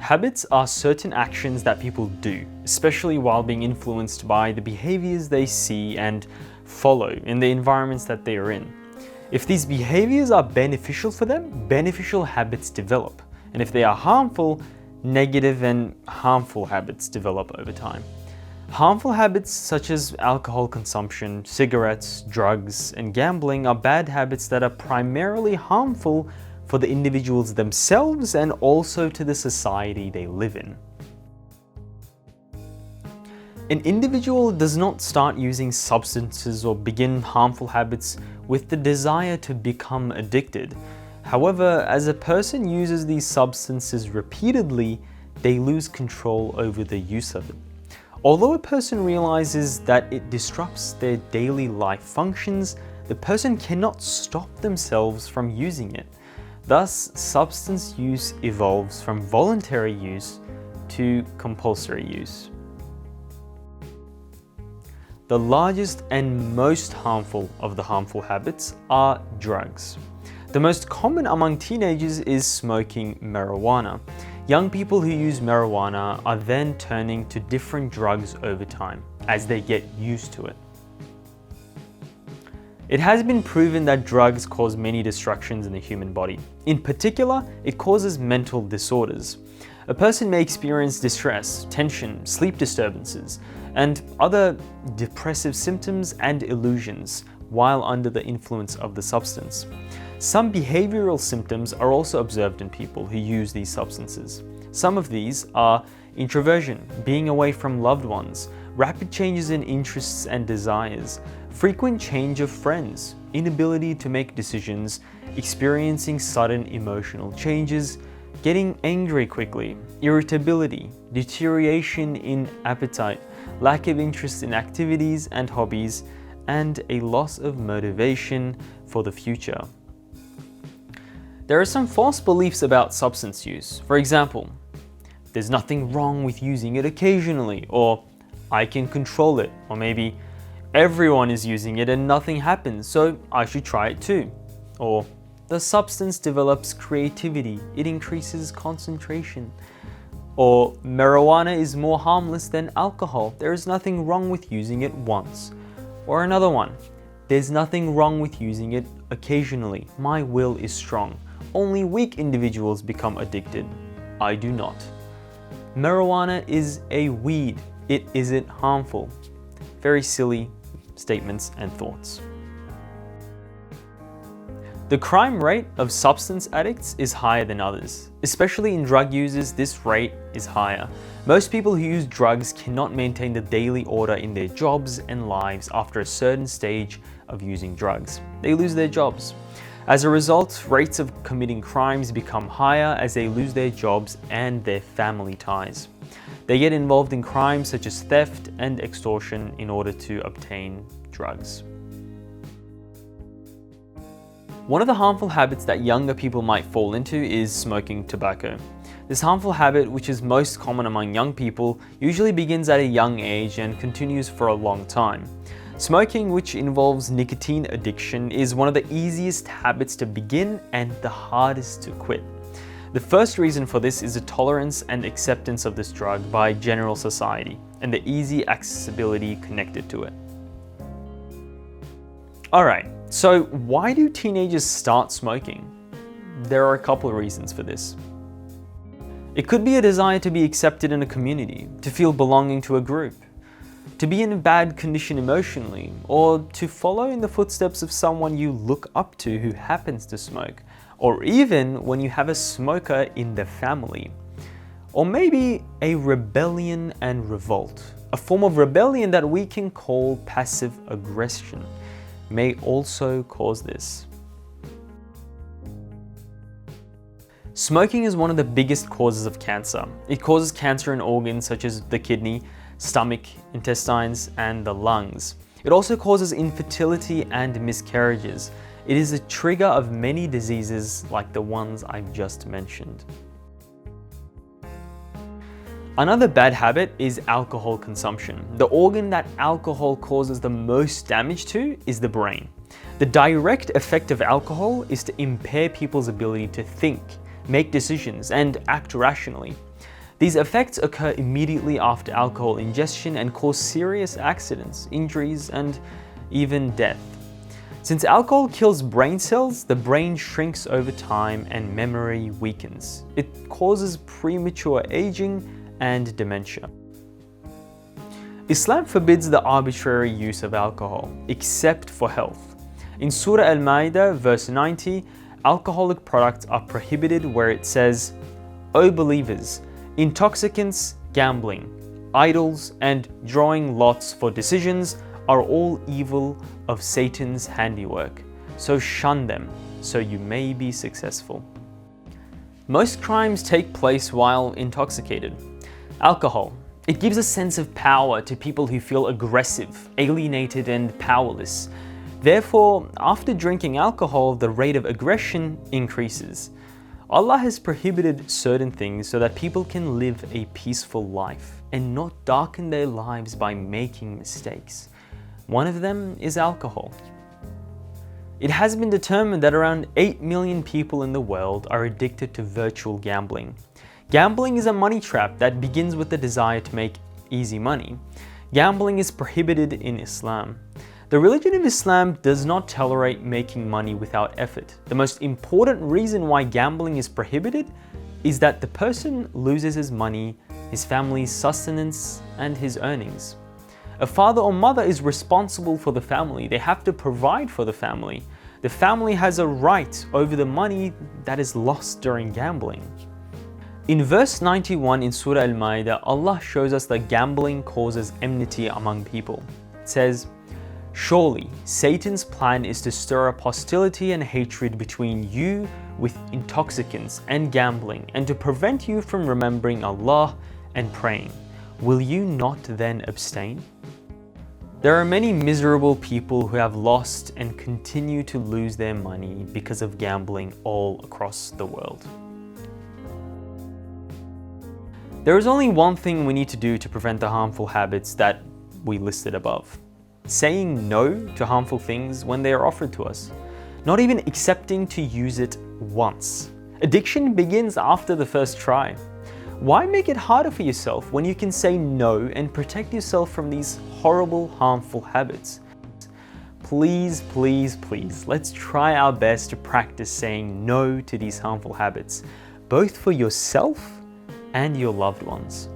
Habits are certain actions that people do, especially while being influenced by the behaviors they see and follow in the environments that they are in. If these behaviors are beneficial for them, beneficial habits develop. And if they are harmful, negative and harmful habits develop over time. Harmful habits such as alcohol consumption, cigarettes, drugs, and gambling are bad habits that are primarily harmful for the individuals themselves and also to the society they live in. An individual does not start using substances or begin harmful habits with the desire to become addicted. However, as a person uses these substances repeatedly, they lose control over the use of it. Although a person realizes that it disrupts their daily life functions, the person cannot stop themselves from using it. Thus, substance use evolves from voluntary use to compulsory use. The largest and most harmful of the harmful habits are drugs. The most common among teenagers is smoking marijuana. Young people who use marijuana are then turning to different drugs over time as they get used to it. It has been proven that drugs cause many destructions in the human body. In particular, it causes mental disorders. A person may experience distress, tension, sleep disturbances, and other depressive symptoms and illusions while under the influence of the substance. Some behavioral symptoms are also observed in people who use these substances. Some of these are introversion, being away from loved ones, rapid changes in interests and desires, frequent change of friends, inability to make decisions, experiencing sudden emotional changes, getting angry quickly, irritability, deterioration in appetite, lack of interest in activities and hobbies, and a loss of motivation for the future. There are some false beliefs about substance use. For example, there's nothing wrong with using it occasionally, or I can control it, or maybe everyone is using it and nothing happens, so I should try it too. Or the substance develops creativity, it increases concentration. Or marijuana is more harmless than alcohol, there is nothing wrong with using it once. Or another one, there's nothing wrong with using it occasionally, my will is strong. Only weak individuals become addicted. I do not. Marijuana is a weed. It isn't harmful. Very silly statements and thoughts. The crime rate of substance addicts is higher than others. Especially in drug users, this rate is higher. Most people who use drugs cannot maintain the daily order in their jobs and lives after a certain stage of using drugs. They lose their jobs. As a result, rates of committing crimes become higher as they lose their jobs and their family ties. They get involved in crimes such as theft and extortion in order to obtain drugs. One of the harmful habits that younger people might fall into is smoking tobacco. This harmful habit, which is most common among young people, usually begins at a young age and continues for a long time. Smoking, which involves nicotine addiction, is one of the easiest habits to begin and the hardest to quit. The first reason for this is the tolerance and acceptance of this drug by general society and the easy accessibility connected to it. Alright, so why do teenagers start smoking? There are a couple of reasons for this. It could be a desire to be accepted in a community, to feel belonging to a group, to be in a bad condition emotionally, or to follow in the footsteps of someone you look up to who happens to smoke, or even when you have a smoker in the family. Or maybe a rebellion and revolt, a form of rebellion that we can call passive aggression, may also cause this. Smoking is one of the biggest causes of cancer. It causes cancer in organs such as the kidney, stomach, intestines, and the lungs. It also causes infertility and miscarriages. It is a trigger of many diseases like the ones I've just mentioned. Another bad habit is alcohol consumption. The organ that alcohol causes the most damage to is the brain. The direct effect of alcohol is to impair people's ability to think, make decisions, and act rationally. These effects occur immediately after alcohol ingestion and cause serious accidents, injuries, and even death. Since alcohol kills brain cells, the brain shrinks over time and memory weakens. It causes premature aging and dementia. Islam forbids the arbitrary use of alcohol, except for health. In Surah Al-Ma'idah, verse 90, alcoholic products are prohibited where it says, "O believers, intoxicants, gambling, idols, and drawing lots for decisions are all evil of Satan's handiwork. So shun them, so you may be successful." Most crimes take place while intoxicated. Alcohol. It gives a sense of power to people who feel aggressive, alienated, and powerless. Therefore, after drinking alcohol, the rate of aggression increases. Allah has prohibited certain things so that people can live a peaceful life and not darken their lives by making mistakes. One of them is alcohol. It has been determined that around 8 million people in the world are addicted to virtual gambling. Gambling is a money trap that begins with the desire to make easy money. Gambling is prohibited in Islam. The religion of Islam does not tolerate making money without effort. The most important reason why gambling is prohibited is that the person loses his money, his family's sustenance, and his earnings. A father or mother is responsible for the family. They have to provide for the family. The family has a right over the money that is lost during gambling. In verse 91 in Surah Al-Ma'idah, Allah shows us that gambling causes enmity among people. It says, "Surely, Satan's plan is to stir up hostility and hatred between you with intoxicants and gambling, and to prevent you from remembering Allah and praying. Will you not then abstain?" There are many miserable people who have lost and continue to lose their money because of gambling all across the world. There is only one thing we need to do to prevent the harmful habits that we listed above. Saying no to harmful things when they are offered to us. Not even accepting to use it once. Addiction begins after the first try. Why make it harder for yourself when you can say no and protect yourself from these horrible, harmful habits? Please, please, please, let's try our best to practice saying no to these harmful habits, both for yourself and your loved ones.